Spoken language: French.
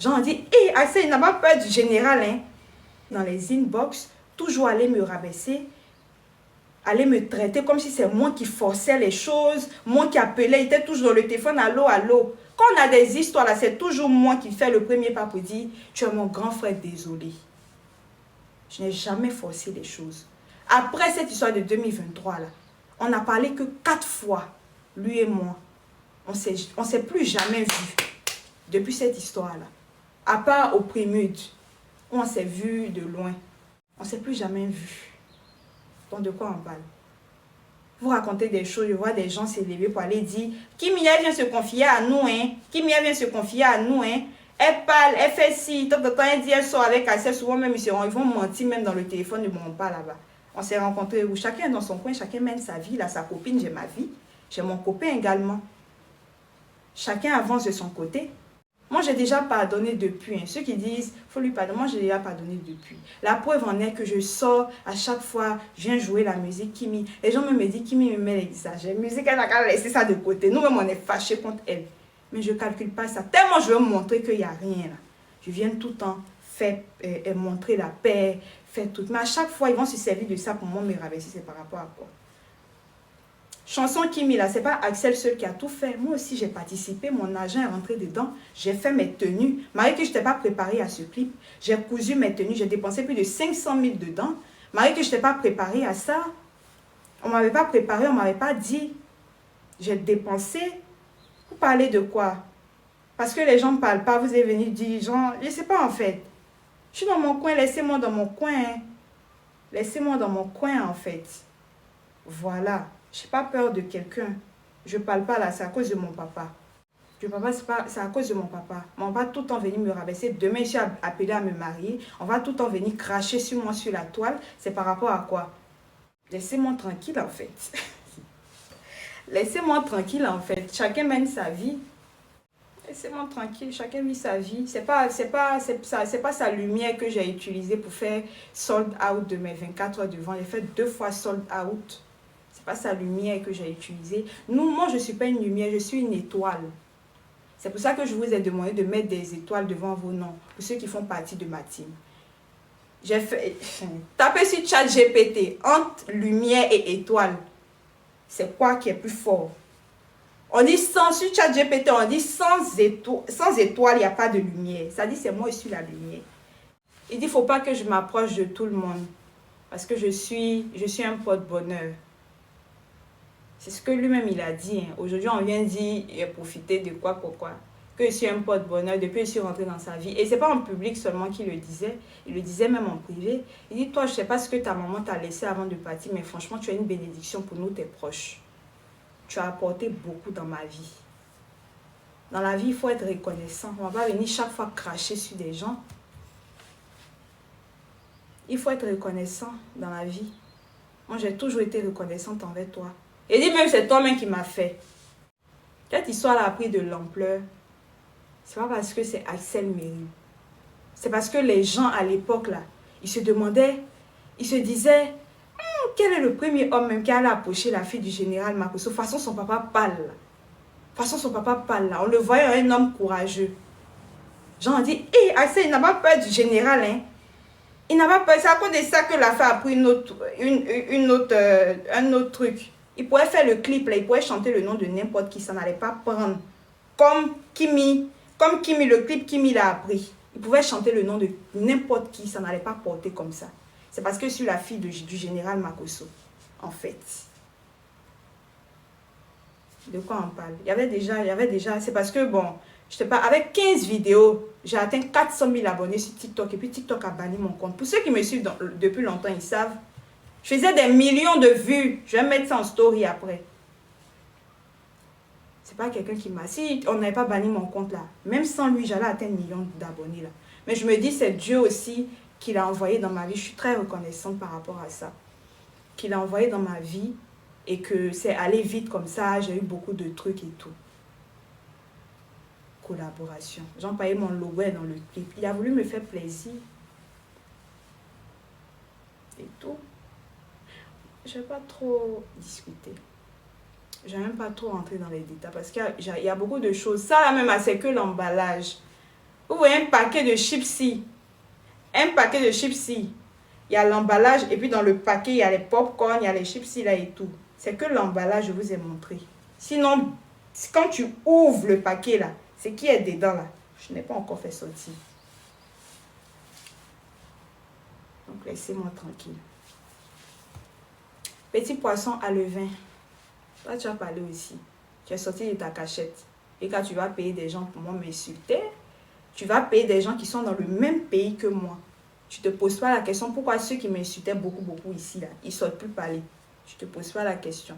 J'en dis, hé, Axel, il n'a pas peur du général, hein. Dans les inbox, toujours aller me rabaisser, aller me traiter comme si c'est moi qui forçais les choses, moi qui appelais, il était toujours dans le téléphone, allô, allô. Quand on a des histoires là, c'est toujours moi qui fais le premier pas pour dire, tu es mon grand frère, désolé. Je n'ai jamais forcé les choses. Après cette histoire de 2023 là, on n'a parlé que 4 fois, lui et moi. On ne s'est plus jamais vu depuis cette histoire là. À part au Prémude, où on s'est vu de loin. On ne s'est plus jamais vu. Donc de quoi on parle? Vous racontez des choses, je vois des gens s'élever pour aller dire Kimia vient se confier à nous, hein. Kimia vient se confier à nous, hein. Elle parle, elle fait ci, tant elle dit, elle sort avec Axel, souvent même ils vont mentir même dans le téléphone, ne montent pas là-bas. On s'est rencontrés où chacun est dans son coin, chacun mène sa vie, là, sa copine, j'ai ma vie, j'ai mon copain également. Chacun avance de son côté. Moi, j'ai déjà pardonné depuis. Hein. Ceux qui disent, il faut lui pardonner, moi, j'ai déjà pardonné depuis. La preuve en est que je sors à chaque fois, je viens jouer la musique Kimi. Les gens me disent, Kimi me met l'exagère. Musique, elle a qu'à laisser ça de côté. Nous-mêmes, on est fâchés contre elle. Mais je ne calcule pas ça. Tellement je veux montrer qu'il n'y a rien là. Je viens tout le temps faire, montrer la paix, faire tout. Mais à chaque fois, ils vont se servir de ça pour moi me rabaisser. C'est par rapport à quoi? Chanson Kimi, là, c'est pas Axel seul qui a tout fait. Moi aussi, j'ai participé. Mon agent est rentré dedans. J'ai fait mes tenues. Malgré que je n'étais pas préparée à ce clip, j'ai cousu mes tenues. J'ai dépensé plus de 500 000 dedans. Malgré que je n'étais pas préparée à ça. On ne m'avait pas préparé, on ne m'avait pas dit. J'ai dépensé. Vous parlez de quoi? Parce que les gens ne parlent pas. Vous êtes venus dire, genre, je ne sais pas en fait. Je suis dans mon coin, laissez-moi dans mon coin. Laissez-moi dans mon coin en fait. Voilà. Je n'ai pas peur de quelqu'un. Je ne parle pas là, c'est à cause de mon papa. C'est à cause de mon papa. On va tout le temps venir me rabaisser. Demain, je suis appelée à me marier. On va tout le temps venir cracher sur moi sur la toile. C'est par rapport à quoi? Laissez-moi tranquille en fait. Laissez-moi tranquille en fait. Chacun mène sa vie. Laissez-moi tranquille, chacun vit sa vie. C'est pas sa lumière que j'ai utilisée pour faire sold out de mes 24 heures de vente. J'ai fait 2 fois sold out. Pas sa lumière que j'ai utilisée. Moi, je ne suis pas une lumière, je suis une étoile. C'est pour ça que je vous ai demandé de mettre des étoiles devant vos noms, pour ceux qui font partie de ma team. J'ai fait... Tapez sur ChatGPT, entre lumière et étoile. C'est quoi qui est plus fort? On dit sans, sur ChatGPT, on dit sans étoile, il n'y a pas de lumière. Ça dit, c'est moi, je suis la lumière. Il dit, il ne faut pas que je m'approche de tout le monde, parce que je suis un porte-bonheur. C'est ce que lui-même il a dit. Hein. Aujourd'hui, on vient dire profiter de quoi. Que je suis un porte-bonheur depuis que je suis rentrée dans sa vie. Et ce n'est pas en public seulement qu'il le disait. Il le disait même en privé. Il dit, toi, je ne sais pas ce que ta maman t'a laissé avant de partir, mais franchement, tu es une bénédiction pour nous, tes proches. Tu as apporté beaucoup dans ma vie. Dans la vie, il faut être reconnaissant. On ne va pas venir chaque fois cracher sur des gens. Il faut être reconnaissant dans la vie. Moi, j'ai toujours été reconnaissante envers toi. Et dit même c'est toi-même qui m'a fait. Cette histoire a pris de l'ampleur. C'est pas parce que c'est Axel Méry. C'est parce que les gens à l'époque là, ils se demandaient, ils se disaient, quel est le premier homme même qui allait approcher la fille du général Makosso? De toute façon son papa parle. De toute façon son papa parle là. On le voyait un homme courageux. Jean dit, hé Axel, il n'a pas peur du général hein. Il n'a pas peur. C'est à cause de ça que la fille a pris un autre truc. Il pourrait faire le clip, là, il pourrait chanter le nom de n'importe qui, ça n'allait pas prendre. Comme Kimi, le clip Kimi l'a appris. Il pouvait chanter le nom de n'importe qui, ça n'allait pas porter comme ça. C'est parce que je suis la fille du général Makosso, en fait. De quoi on parle? Il y avait déjà, c'est parce que bon, je sais pas, avec 15 vidéos, j'ai atteint 400 000 abonnés sur TikTok et puis TikTok a banni mon compte. Pour ceux qui me suivent depuis longtemps, ils savent. Je faisais des millions de vues. Je vais mettre ça en story après. C'est pas quelqu'un qui m'a... Si on n'avait pas banni mon compte là, même sans lui, j'allais atteindre millions d'abonnés là. Mais je me dis, c'est Dieu aussi qui l'a envoyé dans ma vie. Je suis très reconnaissante par rapport à ça. Qu'il a envoyé dans ma vie et que c'est allé vite comme ça. J'ai eu beaucoup de trucs et tout. Collaboration. J'ai employé mon logo dans le clip. Il a voulu me faire plaisir. Et tout. Je ne vais pas trop discuter. Je ne vais même pas trop rentrer dans les détails parce qu'il y a beaucoup de choses. Ça là même, c'est que l'emballage. Vous voyez un paquet de chips-ci. Un paquet de chips-ci. Il y a l'emballage et puis dans le paquet, il y a les pop-corn, il y a les chips là et tout. C'est que l'emballage, je vous ai montré. Sinon, quand tu ouvres le paquet là, c'est qui est dedans là. Je n'ai pas encore fait sortir. Donc, laissez-moi tranquille. Petit poisson à levain. Toi, tu as parlé aussi. Tu es sorti de ta cachette. Et quand tu vas payer des gens pour moi m'insulter, tu vas payer des gens qui sont dans le même pays que moi. Tu ne te poses pas la question pourquoi ceux qui m'insultaient beaucoup ici, là, ils ne sortent plus parler. Tu ne te poses pas la question.